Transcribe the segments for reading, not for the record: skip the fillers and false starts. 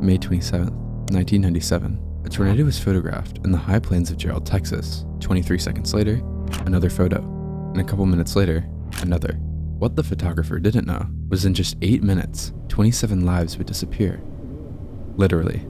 May 27, 1997, a tornado was photographed in the high plains of Jarrell, Texas. 23 seconds later, another photo, and a couple minutes later, another. What the photographer didn't know was in just 8 minutes, 27 lives would disappear. Literally.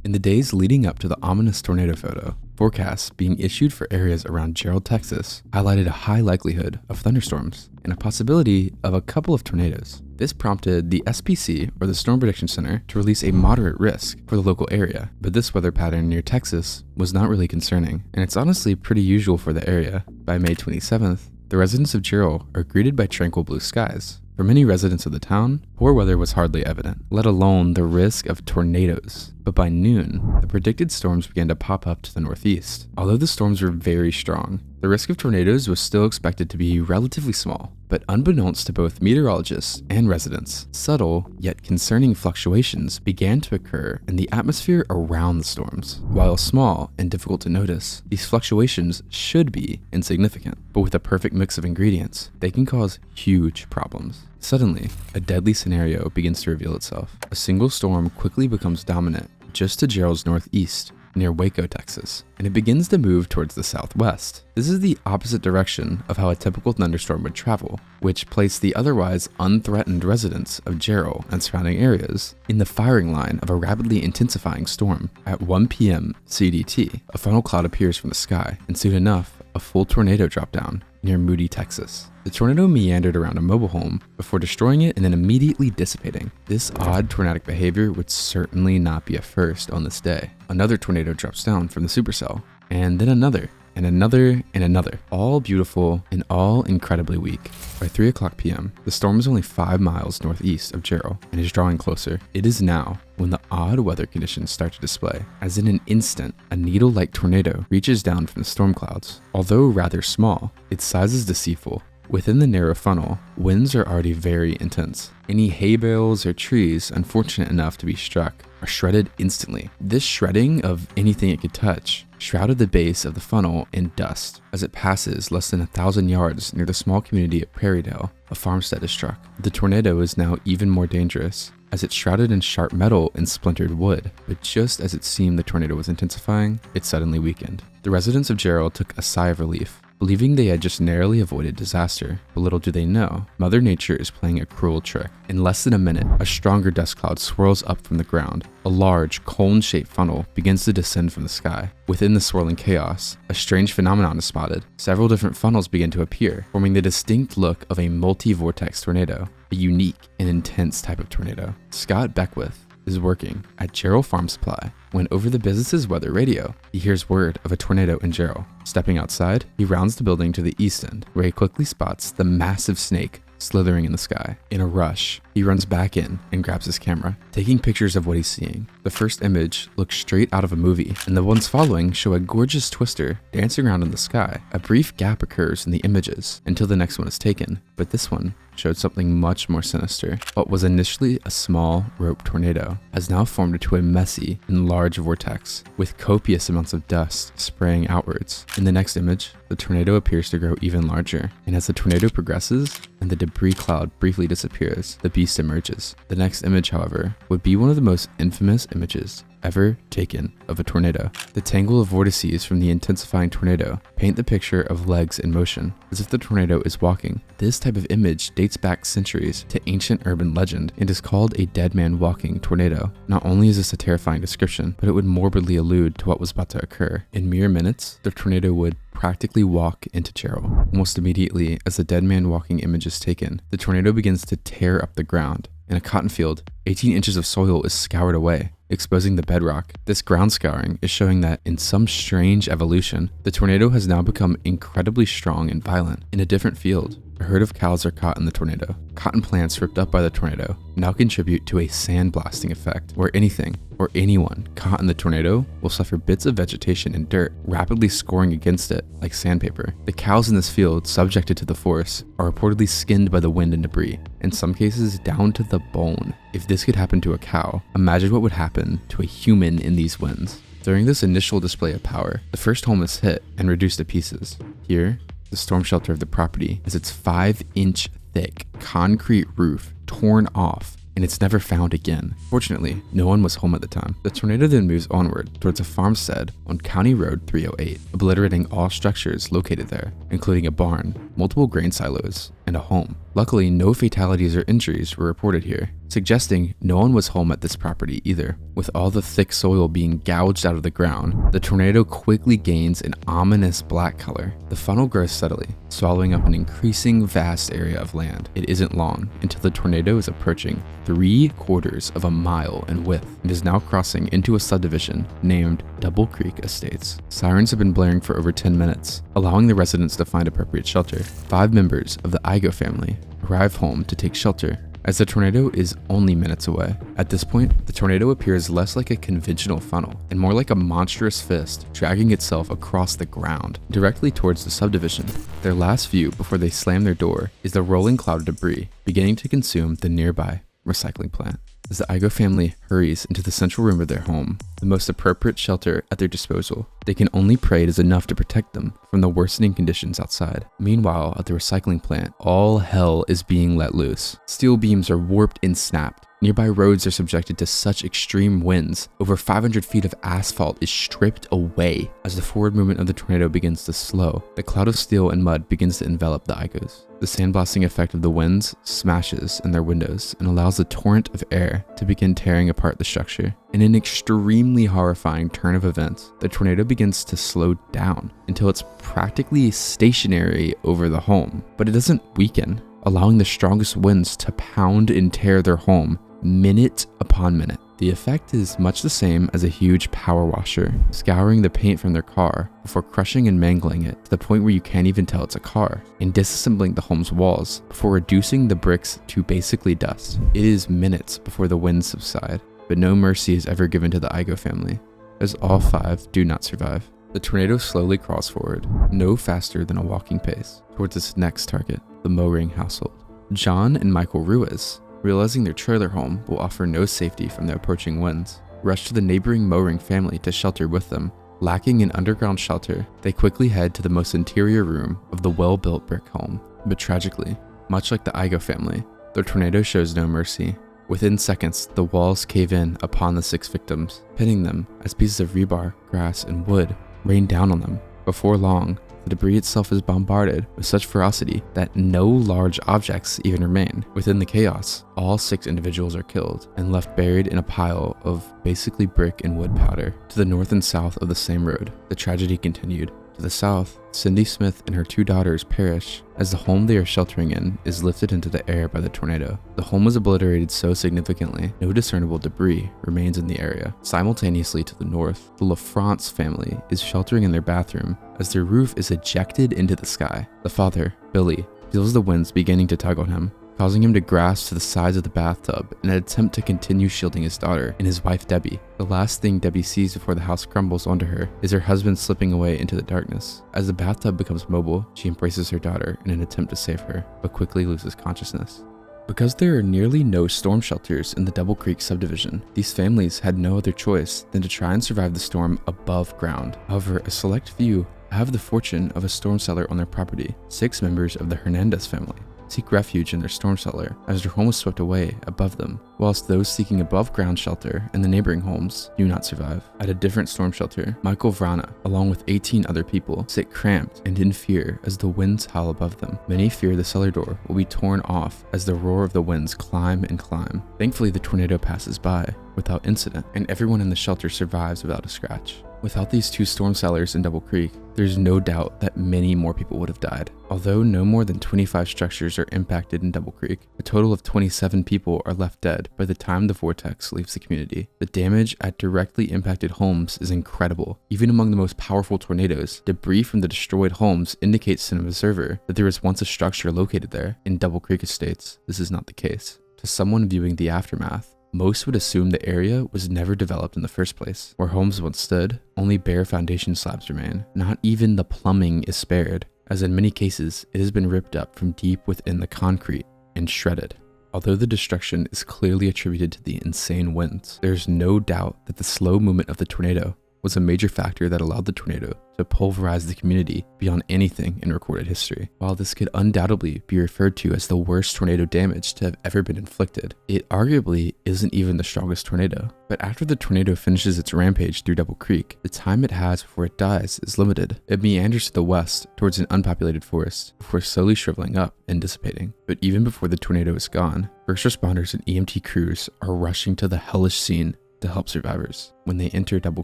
In the days leading up to the ominous tornado photo, forecasts being issued for areas around Jarrell, Texas, highlighted a high likelihood of thunderstorms and a possibility of a couple of tornadoes. This prompted the SPC, or the Storm Prediction Center, to release a moderate risk for the local area, but this weather pattern near Texas was not really concerning, and it's honestly pretty usual for the area. By May 27th, the residents of Jarrell are greeted by tranquil blue skies. For many residents of the town, poor weather was hardly evident, let alone the risk of tornadoes. But by noon, the predicted storms began to pop up to the northeast. Although the storms were very strong, the risk of tornadoes was still expected to be relatively small. But unbeknownst to both meteorologists and residents, subtle yet concerning fluctuations began to occur in the atmosphere around the storms. While small and difficult to notice, these fluctuations should be insignificant, but with a perfect mix of ingredients, they can cause huge problems. Suddenly, a deadly scenario begins to reveal itself. A single storm quickly becomes dominant just to Jarrell's northeast, near Waco, Texas, and it begins to move towards the southwest. This is the opposite direction of how a typical thunderstorm would travel, which placed the otherwise unthreatened residents of Jarrell and surrounding areas in the firing line of a rapidly intensifying storm. At 1 p.m. CDT, a funnel cloud appears from the sky, and soon enough, a full tornado dropped down near Moody, Texas. The tornado meandered around a mobile home before destroying it and then immediately dissipating. This odd tornadic behavior would certainly not be a first on this day. Another tornado drops down from the supercell, and then another, and another, and another. All beautiful and all incredibly weak. By 3 o'clock p.m., the storm is only 5 miles northeast of Jarrell and is drawing closer. It is now when the odd weather conditions start to display. As in an instant, a needle-like tornado reaches down from the storm clouds. Although rather small, its size is deceitful. Within the narrow funnel, winds are already very intense. Any hay bales or trees unfortunate enough to be struck are shredded instantly. This shredding of anything it could touch shrouded the base of the funnel in dust. As it passes less than 1,000 yards near the small community of Prairiedale, a farmstead is struck. The tornado is now even more dangerous, as it's shrouded in sharp metal and splintered wood. But just as it seemed the tornado was intensifying, it suddenly weakened. The residents of Jarrell took a sigh of relief, believing they had just narrowly avoided disaster. But little do they know, Mother Nature is playing a cruel trick. In less than a minute, a stronger dust cloud swirls up from the ground. A large, cone-shaped funnel begins to descend from the sky. Within the swirling chaos, a strange phenomenon is spotted. Several different funnels begin to appear, forming the distinct look of a multi-vortex tornado, a unique and intense type of tornado. Scott Beckwith is working at Jarrell Farm Supply when over the business's weather radio, he hears word of a tornado in Jarrell. Stepping outside, he rounds the building to the east end, where he quickly spots the massive snake slithering in the sky. In a rush, he runs back in and grabs his camera, taking pictures of what he's seeing. The first image looks straight out of a movie, and the ones following show a gorgeous twister dancing around in the sky. A brief gap occurs in the images until the next one is taken, but this one showed something much more sinister. What was initially a small rope tornado has now formed into a messy and large vortex with copious amounts of dust spraying outwards. In the next image, the tornado appears to grow even larger, and as the tornado progresses and the debris cloud briefly disappears, the beast emerges. The next image, however, would be one of the most infamous images ever taken of a tornado. The tangle of vortices from the intensifying tornado paint the picture of legs in motion, as if the tornado is walking. This type of image dates back centuries to ancient urban legend and is called a dead man walking tornado. Not only is this a terrifying description, but it would morbidly allude to what was about to occur. In mere minutes, the tornado would practically walk into Jarrell. Almost immediately, as the dead man walking image is taken, the tornado begins to tear up the ground. In a cotton field, 18 inches of soil is scoured away, exposing the bedrock. This ground scouring is showing that, in some strange evolution, the tornado has now become incredibly strong and violent. In a different field, a herd of cows are caught in the tornado. Cotton plants ripped up by the tornado now contribute to a sandblasting effect, where anything or anyone caught in the tornado will suffer bits of vegetation and dirt, rapidly scoring against it like sandpaper. The cows in this field, subjected to the force, are reportedly skinned by the wind and debris, in some cases down to the bone. If this could happen to a cow, imagine what would happen to a human in these winds. During this initial display of power, the first home is hit and reduced to pieces. Here, the storm shelter of the property has its 5-inch thick concrete roof torn off and it's never found again. Fortunately, no one was home at the time. The tornado then moves onward towards a farmstead on County Road 308, obliterating all structures located there, including a barn, multiple grain silos, and a home. Luckily, no fatalities or injuries were reported here, suggesting no one was home at this property either. With all the thick soil being gouged out of the ground, the tornado quickly gains an ominous black color. The funnel grows steadily, swallowing up an increasing vast area of land. It isn't long until the tornado is approaching 3/4 of a mile in width and is now crossing into a subdivision named Double Creek Estates. Sirens have been blaring for over 10 minutes, allowing the residents to find appropriate shelter. 5 members of the Igo family arrive home to take shelter, as the tornado is only minutes away. At this point, the tornado appears less like a conventional funnel and more like a monstrous fist dragging itself across the ground, directly towards the subdivision. Their last view before they slam their door is the rolling cloud of debris beginning to consume the nearby recycling plant. As the Igo family hurries into the central room of their home, the most appropriate shelter at their disposal, they can only pray it is enough to protect them from the worsening conditions outside. Meanwhile, at the recycling plant, all hell is being let loose. Steel beams are warped and snapped. Nearby roads are subjected to such extreme winds. Over 500 feet of asphalt is stripped away as the forward movement of the tornado begins to slow. The cloud of steel and mud begins to envelop the Igos. The sandblasting effect of the winds smashes in their windows and allows the torrent of air to begin tearing apart the structure. In an extremely horrifying turn of events, the tornado begins to slow down until it's practically stationary over the home, but it doesn't weaken, allowing the strongest winds to pound and tear their home minute upon minute. The effect is much the same as a huge power washer scouring the paint from their car before crushing and mangling it to the point where you can't even tell it's a car, and disassembling the home's walls before reducing the bricks to basically dust. It is minutes before the winds subside, but no mercy is ever given to the Igo family, as all 5 do not survive. The tornado slowly crawls forward, no faster than a walking pace, towards its next target, the Mowring household. John and Michael Ruiz, realizing their trailer home will offer no safety from the approaching winds, rush to the neighboring Mowring family to shelter with them. Lacking an underground shelter, they quickly head to the most interior room of the well-built brick home. But tragically, much like the Igo family, the tornado shows no mercy. Within seconds, the walls cave in upon the 6 victims, pinning them as pieces of rebar, grass, and wood rain down on them. Before long, the debris itself is bombarded with such ferocity that no large objects even remain. Within the chaos, all 6 individuals are killed and left buried in a pile of basically brick and wood powder. To the north and south of the same road, the tragedy continued. To the south, Cindy Smith and her 2 daughters perish as the home they are sheltering in is lifted into the air by the tornado. The home was obliterated so significantly, no discernible debris remains in the area. Simultaneously to the north, the LaFrance family is sheltering in their bathroom as their roof is ejected into the sky. The father, Billy, feels the winds beginning to tug on him, causing him to grasp to the sides of the bathtub in an attempt to continue shielding his daughter and his wife Debbie. The last thing Debbie sees before the house crumbles onto her is her husband slipping away into the darkness. As the bathtub becomes mobile, she embraces her daughter in an attempt to save her, but quickly loses consciousness. Because there are nearly no storm shelters in the Double Creek subdivision, these families had no other choice than to try and survive the storm above ground. However, a select few have the fortune of a storm cellar on their property. 6 members of the Hernandez family seek refuge in their storm cellar as their home was swept away above them, whilst those seeking above ground shelter in the neighboring homes do not survive. At a different storm shelter, Michael Vrana, along with 18 other people, sit cramped and in fear as the winds howl above them. Many fear the cellar door will be torn off as the roar of the winds climb and climb. Thankfully, the tornado passes by without incident, and everyone in the shelter survives without a scratch. Without these 2 storm cellars in Double Creek, there's no doubt that many more people would have died. Although no more than 25 structures are impacted in Double Creek, a total of 27 people are left dead by the time the vortex leaves the community. The damage at directly impacted homes is incredible. Even among the most powerful tornadoes, debris from the destroyed homes indicates to an observer that there was once a structure located there. In Double Creek Estates, this is not the case. To someone viewing the aftermath, most would assume the area was never developed in the first place. Where homes once stood, only bare foundation slabs remain. Not even the plumbing is spared, as in many cases, it has been ripped up from deep within the concrete and shredded. Although the destruction is clearly attributed to the insane winds, there is no doubt that the slow movement of the tornado was a major factor that allowed the tornado to pulverize the community beyond anything in recorded history. While this could undoubtedly be referred to as the worst tornado damage to have ever been inflicted, it arguably isn't even the strongest tornado. But after the tornado finishes its rampage through Double Creek, the time it has before it dies is limited. It meanders to the west towards an unpopulated forest before slowly shriveling up and dissipating. But even before the tornado is gone, first responders and EMT crews are rushing to the hellish scene to help survivors. When they enter Double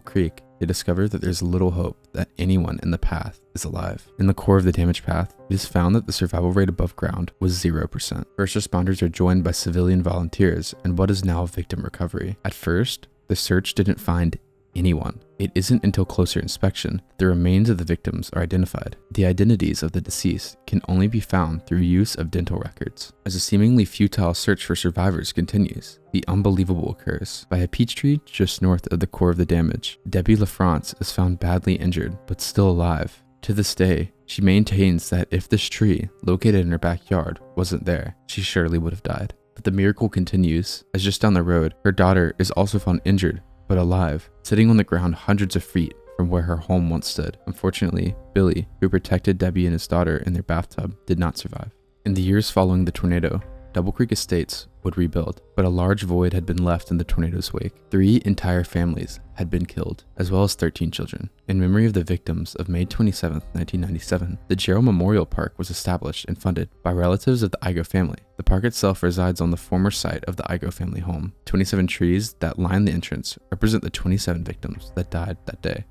Creek, they discover that there's little hope that anyone in the path is alive. In the core of the damaged path, it is found that the survival rate above ground was 0%. First responders are joined by civilian volunteers in what is now victim recovery. At first, the search didn't find anyone. It isn't until closer inspection that the remains of the victims are identified. The identities of the deceased can only be found through use of dental records. As a seemingly futile search for survivors continues, the unbelievable occurs. By a peach tree just north of the core of the damage, Debbie LaFrance is found badly injured but still alive. To this day, she maintains that if this tree, located in her backyard, wasn't there, she surely would have died. But the miracle continues, as just down the road, her daughter is also found injured but alive, sitting on the ground hundreds of feet from where her home once stood. Unfortunately, Billy, who protected Debbie and his daughter in their bathtub, did not survive. In the years following the tornado, Double Creek Estates would rebuild, but a large void had been left in the tornado's wake. 3 entire families had been killed, as well as 13 children. In memory of the victims of May 27, 1997, the Jarrell Memorial Park was established and funded by relatives of the Igo family. The park itself resides on the former site of the Igo family home. 27 trees that line the entrance represent the 27 victims that died that day.